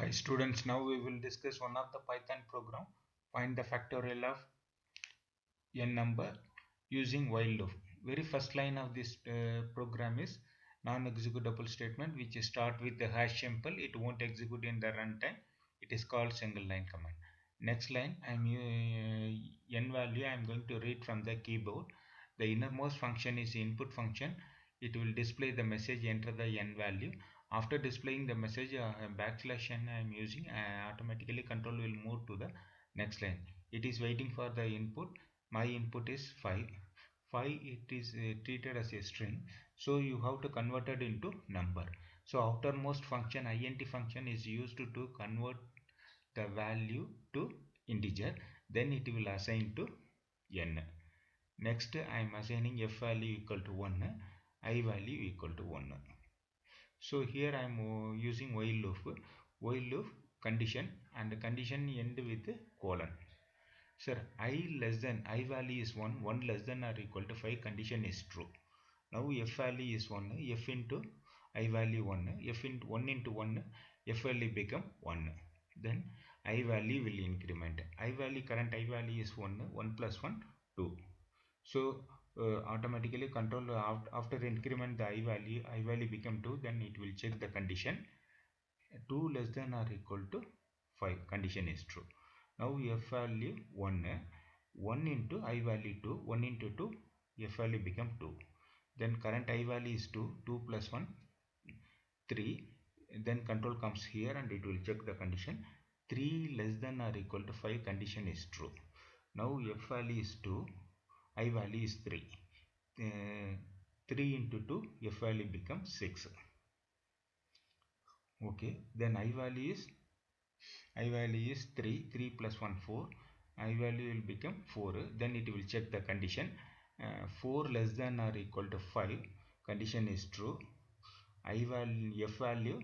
Hi students, now we will discuss one of the Python program. Find the factorial of n number using while loop. Very first line of this program is non-executable statement which start with the hash symbol. It won't execute in the runtime. It is called single line command. Next line, n value I am going to read from the keyboard. The innermost function is input function. It will display the message, enter the n value. After displaying the message, backslash n I am using, automatically control will move to the next line. It is waiting for the input. My input is 5. 5 it is treated as a string, so you have to convert it into number. So outermost function int function is used to convert the value to integer, then it will assign to n. Next I am assigning f value equal to 1, I value equal to 1. So here I am using while loop condition, and the condition end with colon. Sir, I less than I value is 1, 1 less than or equal to 5 condition is true. Now f value is 1, f into I value 1, f into 1 into 1, f value become 1. Then I value will increment. I value, current I value is 1, 1 plus 1, 2. So automatically control after increment the I value become 2, then it will check the condition 2 less than or equal to 5 condition is true. Now f value 1, 1 into I value 2, 1 into 2, f value become 2. Then current I value is 2, 2 plus 1, 3. Then control comes here and it will check the condition 3 less than or equal to 5 condition is true. Now f value is 2, I value is 3. 3 into 2, f value becomes 6. Okay, then I value is 3, 3 plus 1, 4. I value will become 4. Then it will check the condition 4 less than or equal to 5 condition is true. I value f value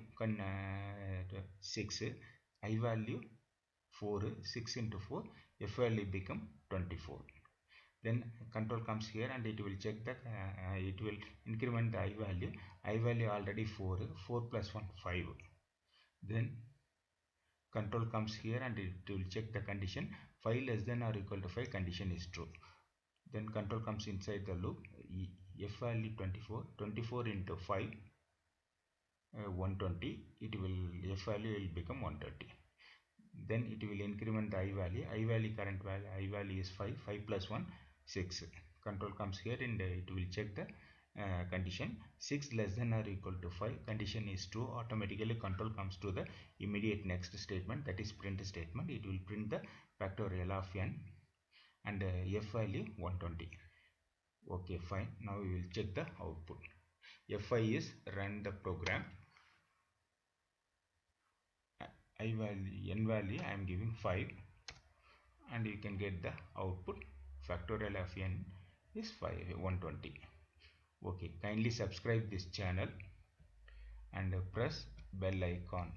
6. I value 4, 6 into 4, f value become 24. Then control comes here and it will check that it will increment the I value already 4, 4 plus 1, 5. Then control comes here and it will check the condition 5 less than or equal to 5 condition is true. Then control comes inside the loop, f value 24, 24 into 5, 120, it will f value will become 130. Then it will increment the I value current value, I value is 5, 5 plus 1, 6. Control comes here and it will check the condition 6 less than or equal to 5 condition is true. Automatically control comes to the immediate next statement, that is print statement. It will print the factorial of n and f value 120. Okay, fine. Now we will check the output. fi is run the program. I value n value I am giving 5 and you can get the output factorial of n is 120. Okay, kindly subscribe this channel and press bell icon.